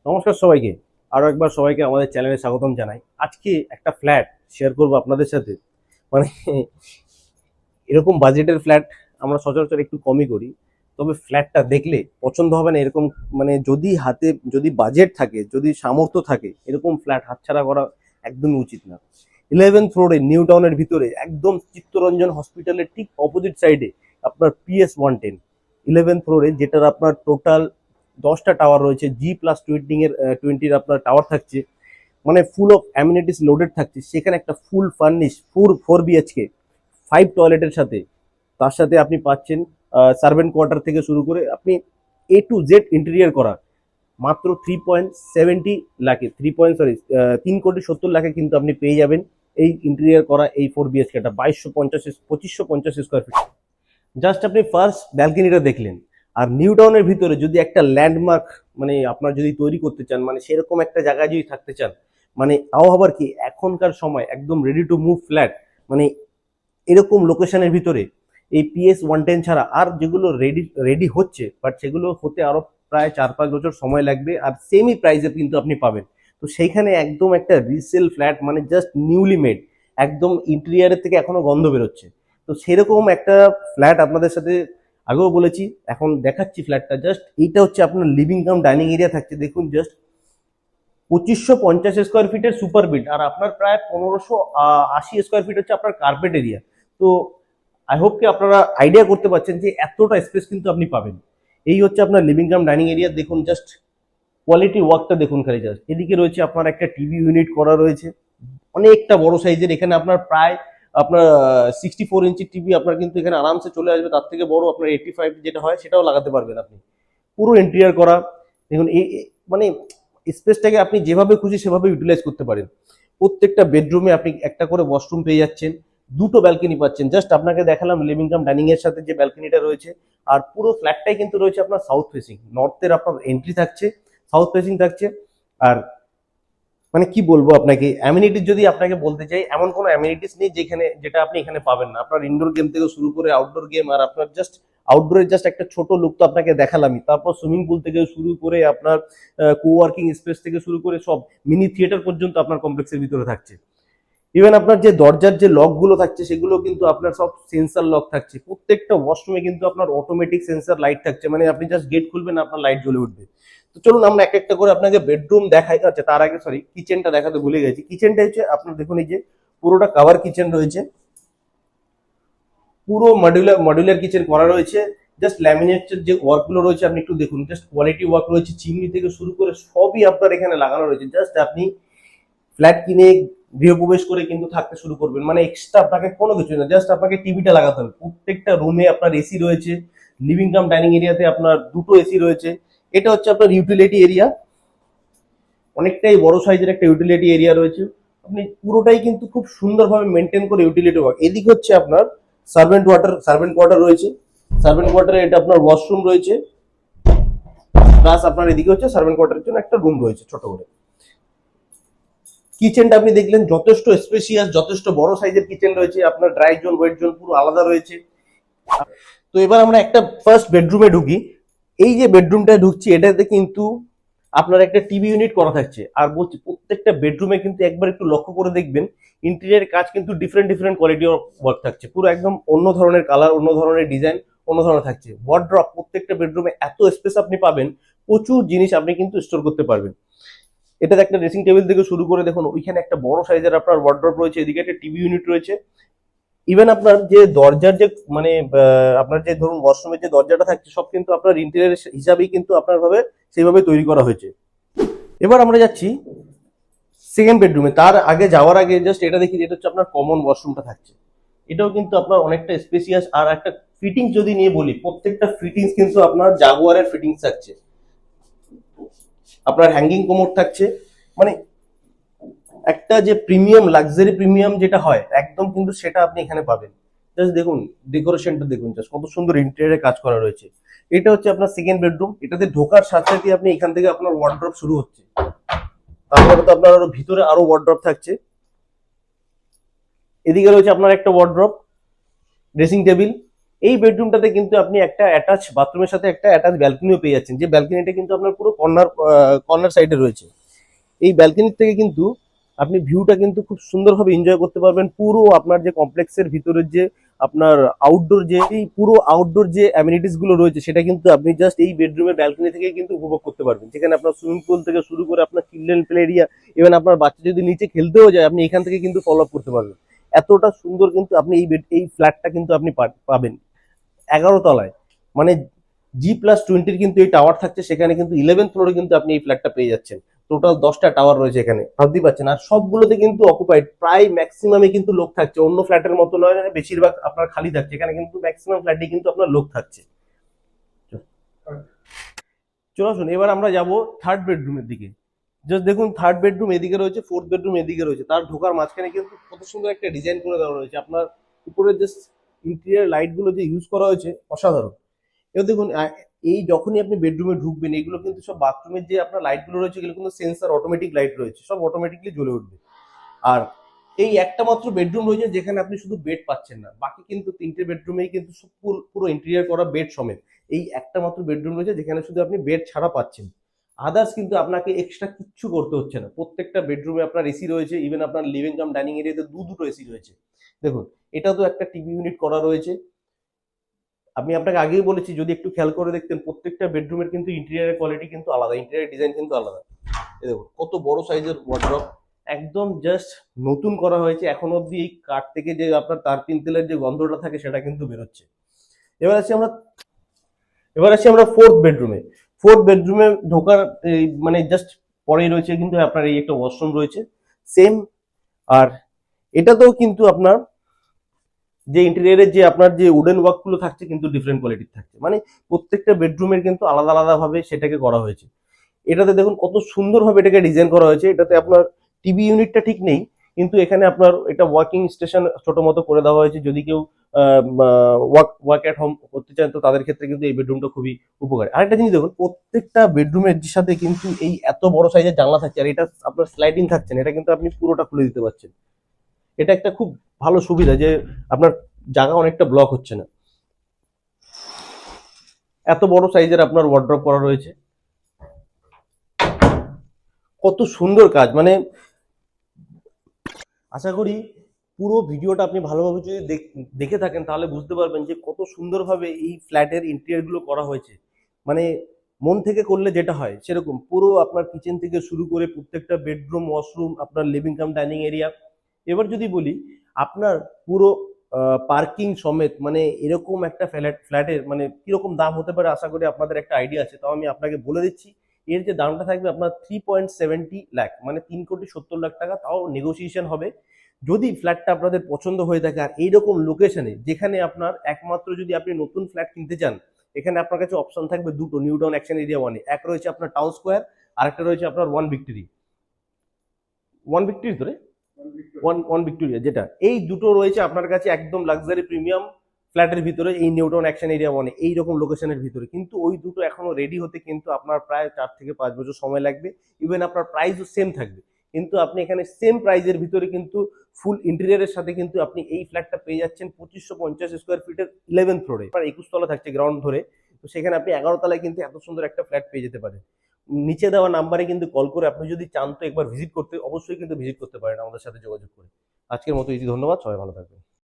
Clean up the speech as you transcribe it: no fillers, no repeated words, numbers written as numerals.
নমস্কার সবাইকে। আরো একবার সবাইকে আমাদের চ্যানেলে স্বাগতম জানাই। আজকে একটা ফ্ল্যাট শেয়ার করব আপনাদের সাথে। মানে এরকম বাজেটের ফ্ল্যাট আমরা সচরাচর একটু কমই করি, তবে ফ্ল্যাটটা দেখলে পছন্দ হবে না এরকম। মানে যদি হাতে যদি বাজেট থাকে, যদি সামর্থ্য থাকে, এরকম ফ্ল্যাট হাতছাড়া করা একদমই উচিত না। 11th ফ্লোরে নিউ টাউনের ভিতরে একদম চিত্তরঞ্জন হসপিটালের ঠিক অপোজিট সাইডে আপনার PS 110 11th ফ্লোরে, যেটার আপনার টোটাল 10টা টাওয়ার রয়েছে। G+20 এর আপনার টাওয়ার থাকছে, মানে ফুল অফ অ্যামিনিটিস লোডেড থাকছে। সেখানে একটা ফুল ফার্নিশ 4 BHK 5 টয়লেটের সাথে, তার সাথে আপনি পাচ্ছেন সার্ভেন্ট কোয়ার্টার থেকে শুরু করে আপনি A to Z ইন্টেরিয়ার করা মাত্র 3.70 লাখে, 3.70 লাখে কিন্তু আপনি পেয়ে যাবেন এই ইন্টেরিয়ার করা এই 4 BHK টা 2550 স্কোয়ার ফিট। জাস্ট আপনি ফার্স্ট ব্যালকনিটা দেখলেন। আর নিউ টাউনের ভিতরে যদি একটা ল্যান্ডমার্ক মানে আপনার যদি তৈরি করতে চান, মানে সেরকম একটা জায়গায় যদি থাকতে চান, মানে তাও আবার কি এখনকার সময় একদম রেডি টু মুভ ফ্ল্যাট, মানে এরকম লোকেশনের ভিতরে এই PS 110 ছাড়া আর যেগুলো রেডি রেডি হচ্ছে, বাট সেগুলো হতে আরো প্রায় 4-5 বছর সময় লাগবে, আর সেমি প্রাইসে কিন্তু আপনি পাবেন। তো সেইখানে একদম একটা রিসেল ফ্ল্যাট, মানে জাস্ট নিউলি মেড, একদম ইন্টেরিয়ারের থেকে এখনো গন্ধ বেরোচ্ছে। তো সেরকম একটা ফ্ল্যাট আপনাদের সাথে আগেও বলেছি, এখন দেখাচ্ছি ফ্ল্যাটটা। জাস্ট এইটা হচ্ছে আপনার লিভিং কাম ডাইনিং এরিয়া থাকছে। দেখুন জাস্ট 2550 স্কোয়ার ফিটের সুপার বিল্ড, আর আপনার প্রায় 1580 স্কোয়ার ফিট হচ্ছে আপনার কার্পেট এরিয়া। তো আই হোপ কি আপনারা আইডিয়া করতে পারছেন যে এতটা স্পেস কিন্তু আপনি পাবেন। এই হচ্ছে আপনার লিভিং কাম ডাইনিং এরিয়া। দেখুন জাস্ট কোয়ালিটি ওয়ার্কটা দেখুন খালি জাস্ট। এদিকে রয়েছে আপনার একটা টিভি ইউনিট করা রয়েছে, অনেকটা বড় সাইজের। এখানে আপনার প্রায় আপনার 64 ইঞ্চি টিভি আপনার কিন্তু এখানে আরামসে চলে আসবে। তার থেকে বড় আপনার 85 যেটা হয় সেটাও লাগাতে পারবেন আপনি। পুরো ইন্টেরিয়ার করা। দেখুন এই মানে স্পেসটাকে আপনি যেভাবে খুশি সেভাবে ইউটিলাইজ করতে পারেন। প্রত্যেকটা বেডরুমে আপনি একটা করে ওয়াশরুম পেয়ে যাচ্ছেন, দুটো ব্যালকনি পাচ্ছেন। জাস্ট আপনাকে দেখালাম লিভিং কাম ডাইনিং এর সাথে যে ব্যালকনিটা রয়েছে। আর পুরো ফ্ল্যাটটাই কিন্তু রয়েছে আপনার সাউথ ফেসিং, নর্থের আপনার এন্ট্রি থাকছে, সাউথ ফেসিং থাকছে। আর মানে কি বলবো আপনাকে, অ্যামিনিটিস যদি আপনাকে বলতে চাই, এমন কোনো অ্যামিনিটিস নেই যেখানে যেটা আপনি এখানে পাবেন না। আপনার ইনডোর গেম থেকে শুরু করে আউটডোর গেম, আর আপনার জাস্ট আউটডোরের জাস্ট একটা ছোট লুক তো আপনাকে দেখালামই। তারপর সুইমিং পুল থেকে শুরু করে আপনার কোওয়ার্কিং স্পেস থেকে শুরু করে সব মিনি থিয়েটার পর্যন্ত আপনার কমপ্লেক্সের ভিতরে থাকছে। ইভেন আপনার যে দরজার যে লক গুলো থাকছে সেগুলো কিন্তু আপনার সব সেন্সার লক থাকছে। প্রত্যেকটা ওয়াশরুমে কিন্তু আপনার অটোমেটিক সেন্সার লাইট থাকছে, মানে আপনি জাস্ট গেট খুলবেন আপনার লাইট জ্বলে উঠবে। তো চলুন আমরা এক একটা করে আপনাকে বেডরুম দেখাই। আচ্ছা তার আগে সরি, কিচেনটা দেখাতে ভুলে গেছি। কিচেনটা হচ্ছে আপনার দেখুন, এই যে পুরোটা কাভার কিচেন রয়েছে, পুরো মডিউলার মডিউলার কিচেন করা রয়েছে। জাস্ট ল্যামিনেটের যে ওয়ার্ক গুলো রয়েছে আপনি একটু দেখুন, জাস্ট কোয়ালিটি ওয়ার্ক রয়েছে। চিমনি থেকে শুরু করে সবই আপনার এখানে লাগানো রয়েছে। জাস্ট আপনি ফ্ল্যাট কিনে গৃহপ্রবেশ করে কিন্তু থাকতে শুরু করবেন, মানে এক্সট্রা আপনাকে কোনো কিছু না, জাস্ট আপনাকে টিভিটা লাগাতে হবে। প্রত্যেকটা রুমে আপনার এসি রয়েছে। লিভিং কাম ডাইনিং এরিয়াতে আপনার দুটো এসি রয়েছে। এটা হচ্ছে আপনার ইউটিলিটি এরিয়া, অনেকটাই বড় সাইজের একটা ইউটিলিটি এরিয়া রয়েছে। আপনি পুরোটাই কিন্তু খুব সুন্দরভাবে মেনটেন করে ইউটিলিটি ওয়ার্ক। এদিকে হচ্ছে আপনার সার্ভেন্ট কোয়ার্টার রয়েছে। সার্ভেন্ট কোয়ার্টারে এটা আপনার ওয়াশরুম রয়েছে, প্লাস আপনার এদিকে হচ্ছে সার্ভেন্ট কোয়ার্টারের জন্য একটা রুম রয়েছে ছোট করে। কিচেনটা আপনি দেখলেন যথেষ্ট স্পেসিয়াস, যথেষ্ট বড় সাইজের কিচেন রয়েছে। আপনার ড্রাই জোন ওয়েট জোন পুরো আলাদা রয়েছে। তো এবার আমরা একটা ফার্স্ট বেডরুমে ঢুকি। এই যে বেডরুমটা ঢুকছি এটাতে কিন্তু আপনার একটা টিভি ইউনিট করা থাকছে। আর বলছি প্রত্যেকটা বেডরুমে কিন্তু একবার একটু লক্ষ্য করে দেখবেন ইন্টেরিয়ার কাজ কিন্তু different different quality of work থাকছে। পুরো একদম অন্য ধরনের কালার, অন্য ধরনের ডিজাইন, অন্য ধরনের থাকছে। ওয়ার্ড্রপ, প্রত্যেকটা বেডরুমে এত স্পেস আপনি পাবেন, প্রচুর জিনিস আপনি কিন্তু স্টোর করতে পারবেন। এটাতে একটা ড্রেসিং টেবিল থেকে শুরু করে দেখুন ওইখানে একটা বড় সাইজের আপনার ওয়ার্ড্রপ রয়েছে। এদিকে একটা টিভি ইউনিট রয়েছে। ইভেন আপনার যে দরজার যে মানে আপনার যে ধরুন ওয়াশরুমের যে দরজাটা থাকছে সব কিন্তু আপনার ইন্টেরিয়ার হিসাবেই কিন্তু আপনার ভাবে সেইভাবে তৈরি করা হয়েছে। এবার আমরা যাচ্ছি সেকেন্ড বেডরুমে। তার আগে যাওয়ার আগে জাস্ট এটা দেখি, এটা হচ্ছে আপনার কমন ওয়াশরুমটা থাকছে। এটাও কিন্তু আপনার অনেকটা স্পেসিয়াস। আর একটা ফিটিংস যদি নিয়ে বলি, প্রত্যেকটা ফিটিংস কিন্তু আপনার জাগুয়ারের ফিটিংস থাকছে। আপনার হ্যাঙ্গিং কোমোড থাকছে, মানে একটা যে প্রিমিয়াম লাক্সারি প্রিমিয়াম যেটা হয় একদম কিন্তু সেটা আপনি এখানে পাবেন। জাস্ট দেখুন ডেকোরেশনটা দেখুন, জাস্ট কত সুন্দর ইন্টেরিয়রে কাজ করা রয়েছে। এটা হচ্ছে আপনার সেকেন্ড বেডরুম। এটাতে ঢোকার সাথে সাথে আপনি এখান থেকে আপনার ওয়ার্ড্রপ শুরু হচ্ছে। তারপরে তো আপনার আরো ভিতরে আরো ওয়ার্ড্রপ থাকছে। এদিকে রয়েছে আপনার একটা ওয়ার্ড্রপ, ড্রেসিং টেবিল, এই বেডরুমটাতে কিন্তু আপনি একটা অ্যাটাচ বাথরুমের সাথে একটা অ্যাটাচ ব্যালকনিও পেয়ে যাচ্ছেন, যে ব্যালকনিটা কিন্তু আপনার পুরো কর্নার সাইডে রয়েছে। এই ব্যালকনির থেকে কিন্তু আপনি ভিউটা কিন্তু খুব সুন্দরভাবে এনজয় করতে পারবেন। পুরো আপনার যে কমপ্লেক্সের ভিতরের যে আপনার আউটডোর যে এই পুরো আউটডোর যে অ্যামিনিটিস গুলো রয়েছে সেটা কিন্তু আপনি জাস্ট এই বেডরুমের ব্যালকনি থেকে কিন্তু উপভোগ করতে পারবেন, যেখানে আপনার সুইমিং পুল থেকে শুরু করে আপনার চিলড্রেন প্লে এরিয়া, ইভেন আপনার বাচ্চা যদি নিচে খেলতেও যায় আপনি এখান থেকে কিন্তু ফলো আপ করতে পারবেন। এতটা সুন্দর কিন্তু আপনি এই ফ্ল্যাটটা কিন্তু আপনি পাবেন 11 তলায়। মানে G+20 কিন্তু এই টাওয়ার থাকছে, সেখানে কিন্তু 11th ফ্লোরে কিন্তু আপনি এই ফ্ল্যাটটা পেয়ে যাচ্ছেন। টোটাল 10টা টাওয়ার রয়েছে এখানে, ভাবতেই পারছেন। আর সবগুলোতে কিন্তু অকুপাইড, প্রায় ম্যাক্সিমামে কিন্তু লোক থাকছে, অন্য ফ্ল্যাটের মতো নয় বেশিরভাগ আপনার খালি থাকছে, এখানে কিন্তু ম্যাক্সিমাম ফ্ল্যাটে কিন্তু আপনার লোক থাকছে। চলো আসুন এবার আমরা যাব থার্ড বেডরুমের দিকে। জাস্ট দেখুন, থার্ড বেডরুম এদিকে রয়েছে, ফোর্থ বেডরুম এদিকে রয়েছে, তার ঢোকার মাঝখানে কিন্তু কত সুন্দর একটা ডিজাইন করে দেওয়া রয়েছে। আপনার উপরে জাস্ট ইন্টেরিয়ার লাইট গুলো যে ইউজ করা হয়েছে অসাধারণ। এবার দেখুন এই যখনই আপনি বেডরুমে ঢুকবেন, এগুলো কিন্তু সব বাথরুমের যে আপনার লাইট গুলো রয়েছে এগুলো কিন্তু সেন্সার অটোমেটিক লাইট রয়েছে, সব অটোমেটিকলি জ্বলে উঠবে। আর এই একটা মাত্র বেডরুম রয়েছে যেখানে আপনি শুধু বেড পাচ্ছেন না, বাকি কিন্তু 3টে বেডরুমেই কিন্তু সব পুরো ইন্টেরিয়ার করা বেড সমেত। এই একটা মাত্র বেডরুম রয়েছে যেখানে শুধু আপনি বেড ছাড়া পাচ্ছেন, আদার্স কিন্তু আপনাকে এক্সট্রা কিচ্ছু করতে হচ্ছে না। প্রত্যেকটা বেডরুমে আপনার এসি রয়েছে, ইভেন আপনার লিভিং কাম ডাইনিং এরিয়াতে দুটো এসি রয়েছে। দেখুন, এটা তো একটা টিভি ইউনিট করা রয়েছে। আমি আপনাকে আগেই বলেছি, যদি একটু খেয়াল করে দেখতেন প্রত্যেকটা বেডরুমের কিন্তু ইন্টেরিয়ারের কোয়ালিটি কিন্তু আলাদা, ইন্টেরিয়ার ডিজাইন কিন্তু আলাদা। এই দেখুন কত বড় সাইজের ওয়ার্ড্রপ, একদম জাস্ট নতুন করা হয়েছে। এখন অবধি এই কাঠ থেকে যে আপনার তার পিনতেলের যে গন্ধটা থাকে সেটা কিন্তু বেরোচ্ছে। এবার আসি আমরা এবার আসি আমরা ফোর্থ বেডরুমে। ফোর্থ বেডরুমে ঢোকার মানে জাস্ট পরেই রয়েছে কিন্তু আপনার এই একটা ওয়াশরুম রয়েছে সেম। আর এটাতেও কিন্তু আপনার যে ইন্টেরিয়ারের যে আপনার যে উডেন ওয়ার্ক গুলো থাকছে কিন্তু ডিফারেন্ট কোয়ালিটির থাকছে, মানে প্রত্যেকটা বেডরুমের কিন্তু আলাদা আলাদা ভাবে সেটাকে করা হয়েছে। এটাতে দেখুন কত সুন্দরভাবে এটাকে ডিজাইন করা হয়েছে। এটাতে আপনার টিভি ইউনিটটা ঠিক নেই, কিন্তু এখানে আপনার এটা ওয়ার্কিং স্টেশন ছোট মতো করে দেওয়া হয়েছে। যদি কেউ ওয়ার্ক এট হোম করতে চান তো তাদের ক্ষেত্রে কিন্তু এই বেডরুমটা খুবই উপকারী। আরেকটা জিনিস দেখুন, প্রত্যেকটা বেডরুমের সাথে কিন্তু এই এত বড় সাইজের জানলা থাকছে, আর এটা আপনার স্লাইডিং থাকছে না, এটা কিন্তু আপনি পুরোটা খুলে দিতে পারছেন। এটা একটা খুব ভালো সুবিধা যে আপনার জায়গা অনেকটা ব্লক হচ্ছে না। এত বড় সাইজের আপনার ওয়ার্ড্রপ করা রয়েছে, কত সুন্দর কাজ। মানে আশা করি পুরো ভিডিওটা আপনি ভালোভাবে যদি দেখে থাকেন তাহলে বুঝতে পারবেন যে কত সুন্দরভাবে এই ফ্ল্যাটের ইন্টেরিয়র গুলো করা হয়েছে। মানে মন থেকে করলে যেটা হয় সেরকম, পুরো আপনার কিচেন থেকে শুরু করে প্রত্যেকটা বেডরুম, ওয়াশরুম, আপনার লিভিং কাম ডাইনিং এরিয়া। এবার যদি বলি আপনার পুরো পার্কিং সমেত, মানে এরকম একটা ফ্ল্যাটের মানে কিরকম দাম হতে পারে আশা করি আপনাদের একটা আইডিয়া আছে, তাও আমি আপনাকে বলে দিচ্ছি। এর যে দামটা থাকবে আপনার 3.70 লাখ, মানে 3,70,00,000 টাকা, তাও নেগোসিয়েশন হবে যদি ফ্ল্যাটটা আপনাদের পছন্দ হয়ে থাকে। আর এইরকম লোকেশনে যেখানে আপনার একমাত্র যদি আপনি নতুন ফ্ল্যাট কিনতে চান, এখানে আপনার কাছে অপশন থাকবে দুটো, নিউ টাউন অ্যাকশন এরিয়া 1-এ। এক রয়েছে আপনার টাউন স্কোয়ার, আর একটা রয়েছে আপনার ওয়ান ভিক্টরি ধরে ওয়ান ভিক্টোরিয়া, যেটা এই দুটো রয়েছে আপনার কাছে একদম লাক্সারি প্রিমিয়াম ফ্ল্যাটের ভিতরে, এই নিউ টাউন অ্যাকশন এরিয়া 1-এ এইরকম লোকেশনের ভিতরে। কিন্তু ওই দুটো এখনো রেডি হতে কিন্তু আপনার প্রায় 4 থেকে 5 বছর সময় লাগবে। ইভেন আপনার প্রাইসও সেম থাকবে, কিন্তু আপনি এখানে সেম প্রাইজের ভিতরে কিন্তু ফুল ইন্টেরিয়ারের সাথে কিন্তু আপনি এই ফ্ল্যাটটা পেয়ে যাচ্ছেন 2550 স্কোয়ার ফিটের 11th ফ্লোরে। আপনার 21 তলা থাকছে গ্রাউন্ড ধরে, তো সেখানে আপনি 11 তলায় কিন্তু এত সুন্দর একটা ফ্ল্যাট পেয়ে যেতে পারেন। নিচে দেওয়া নাম্বারে কিন্তু কল করে আপনি যদি চান তো একবার ভিজিট করতে, অবশ্যই কিন্তু ভিজিট করতে পারেন আমাদের সাথে যোগাযোগ করে। আজকের মতো ইতি, ধন্যবাদ, সবাই ভালো থাকবেন।